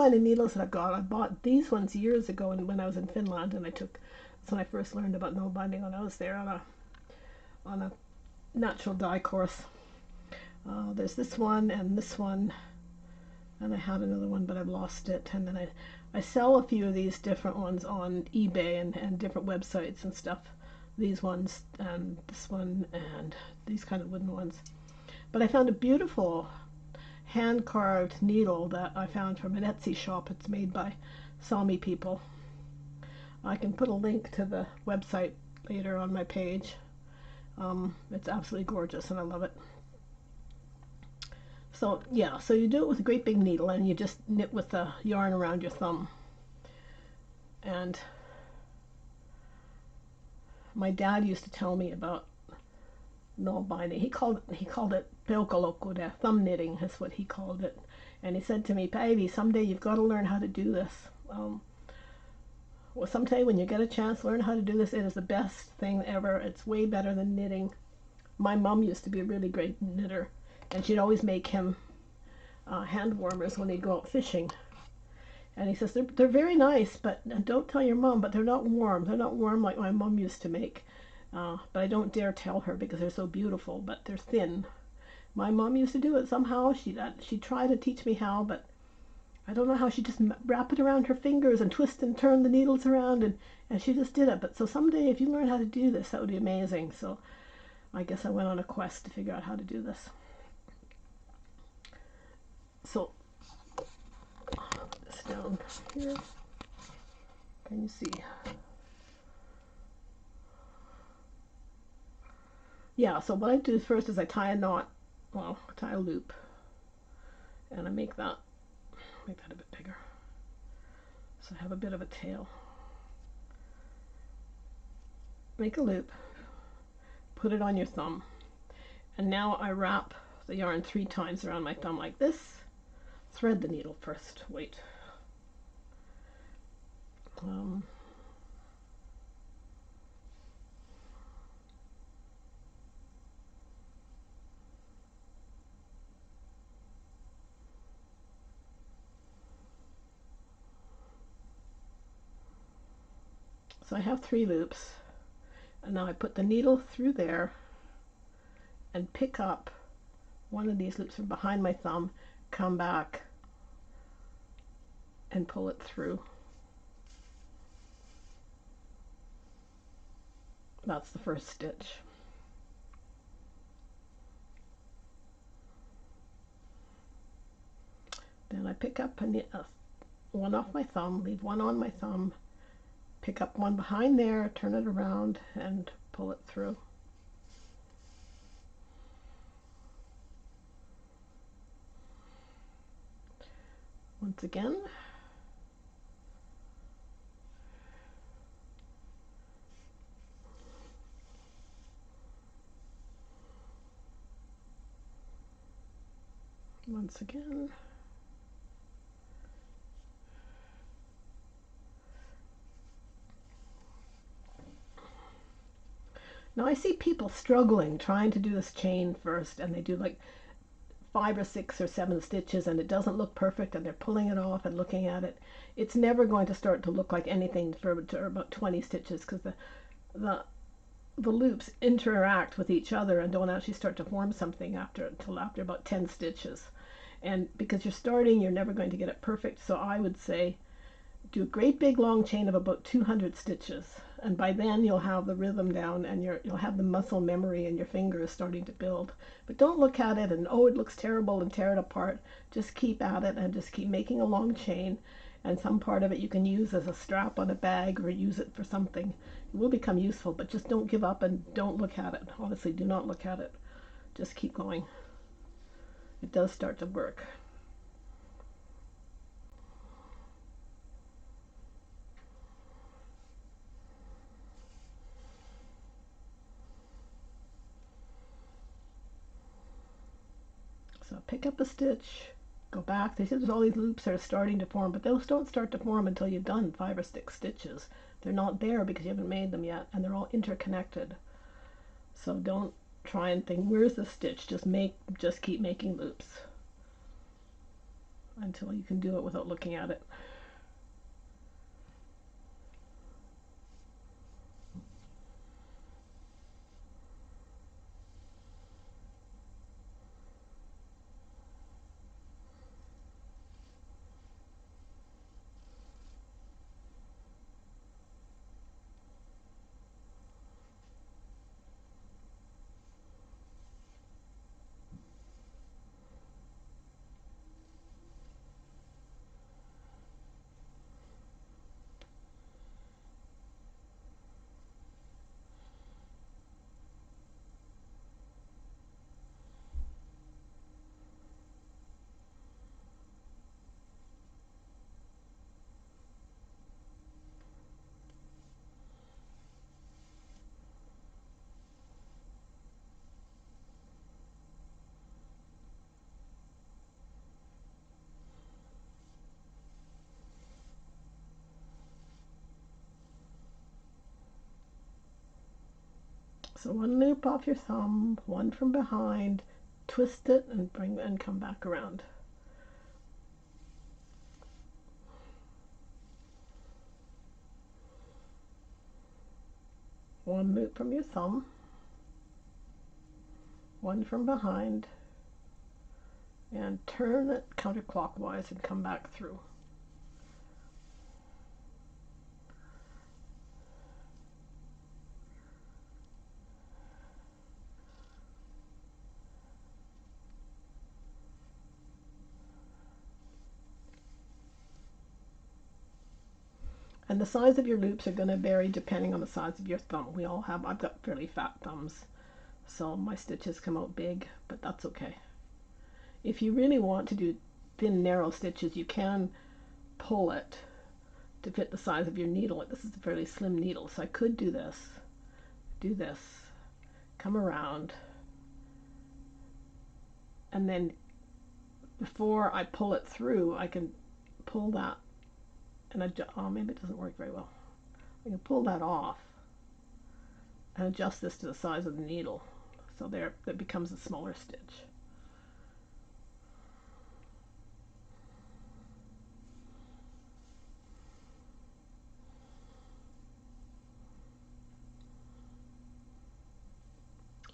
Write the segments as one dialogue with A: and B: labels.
A: The needles that I've got, I bought these ones years ago and when I was in Finland, and that's when I first learned about no binding when I was there on a natural dye course. There's this one, and I had another one, but I've lost it. And then I sell a few of these different ones on eBay and different websites and stuff. These ones and this one and these kind of wooden ones. But I found a beautiful hand carved needle that I found from an Etsy shop. It's made by Sami people. I can put a link to the website later on my page. It's absolutely gorgeous and I love it. So yeah, so you do it with a great big needle and you just knit with the yarn around your thumb. And my dad used to tell me about null binding. He called it peukaloukkude, thumb knitting is what he called it. And he said to me, Päivi, someday you've got to learn how to do this. Well, someday when you get a chance, learn how to do this. It is the best thing ever. It's way better than knitting. My mom used to be a really great knitter, and she'd always make him hand warmers when he'd go out fishing. And he says they're very nice, but don't tell your mom. But they're not warm. They're not warm like my mom used to make. But I don't dare tell her because they're so beautiful. But they're thin. My mom used to do it somehow. She tried to teach me how, but I don't know how. She just wrap it around her fingers and twist and turn the needles around, and she just did it. But so someday, if you learn how to do this, that would be amazing. So I guess I went on a quest to figure out how to do this. So put this down here. Can you see? Yeah, so what I do first is I tie a knot, well, tie a loop, and I make that a bit bigger. So I have a bit of a tail. Make a loop, put it on your thumb, and now I wrap the yarn 3 times around my thumb like this. Thread the needle first. Wait. So I have 3 loops, and now I put the needle through there and pick up one of these loops from behind my thumb, come back and pull it through. That's the first stitch. Then I pick up one off my thumb, leave one on my thumb, pick up one behind there, turn it around and pull it through. Once again. Once again. Now I see people struggling trying to do this chain first, and they do like 5 or 6 or 7 stitches and it doesn't look perfect and they're pulling it off and looking at it. It's never going to start to look like anything for about 20 stitches because the the loops interact with each other and don't actually start to form something until after about 10 stitches. And because you're starting, you're never going to get it perfect. So I would say do a great big long chain of about 200 stitches, and by then you'll have the rhythm down and you'll have the muscle memory and your fingers starting to build. But don't look at it and oh it looks terrible and tear it apart. Just keep at it and just keep making a long chain, and some part of it you can use as a strap on a bag or use it for something. It will become useful, but just don't give up and don't look at it. Honestly, do not look at it. Just keep going. It does start to work. So pick up a stitch, go back. There's all these loops that are starting to form, but those don't start to form until you've done 5 or 6 stitches. They're not there because you haven't made them yet, and they're all interconnected. So don't try and think, where's the stitch? Just keep making loops. until you can do it without looking at it. So one loop off your thumb, one from behind, twist it and bring and come back around. One loop from your thumb, one from behind, and turn it counterclockwise and come back through. And the size of your loops are going to vary depending on the size of your thumb. I've got fairly fat thumbs, so my stitches come out big, but that's okay. If you really want to do thin, narrow stitches, you can pull it to fit the size of your needle. This is a fairly slim needle, so I could do this, come around, and then before I pull it through, I can pull that and adjust. Oh, maybe it doesn't work very well. I can pull that off and adjust this to the size of the needle, so there it becomes a smaller stitch.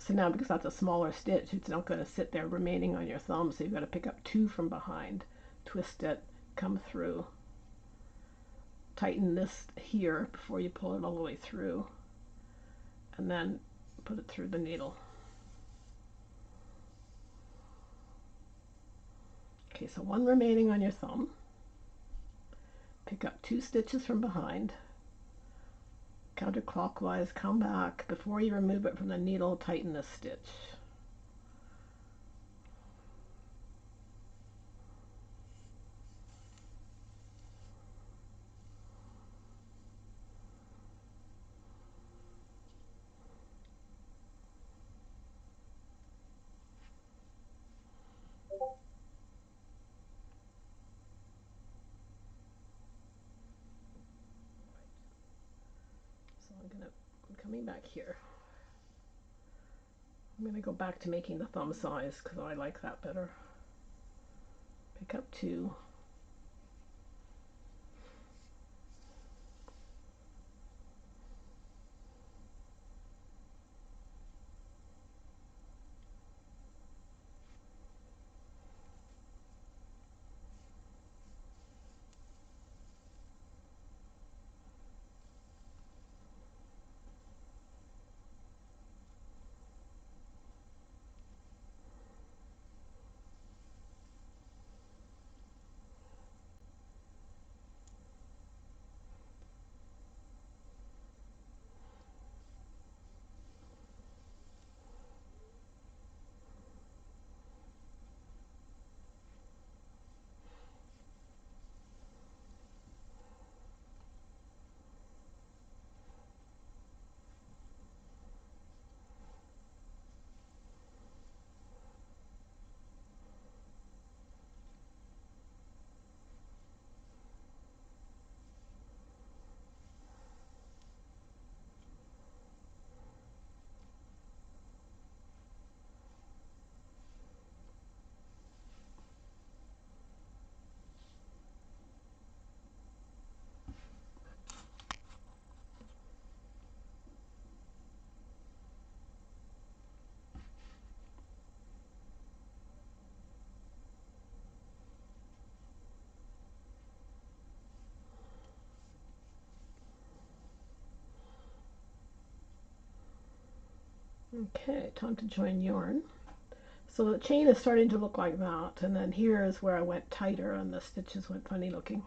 A: So now, because that's a smaller stitch, it's not going to sit there remaining on your thumb, so you've got to pick up two from behind, twist it, come through, tighten this here before you pull it all the way through, and then put it through the needle. Okay, so one remaining on your thumb. Pick up two stitches from behind, counterclockwise, come back. Before you remove it from the needle, tighten this stitch. So I'm coming back here. I'm going to go back to making the thumb size because I like that better. Pick up two. Okay, time to join yarn. So the chain is starting to look like that, and then here is where I went tighter and the stitches went funny looking.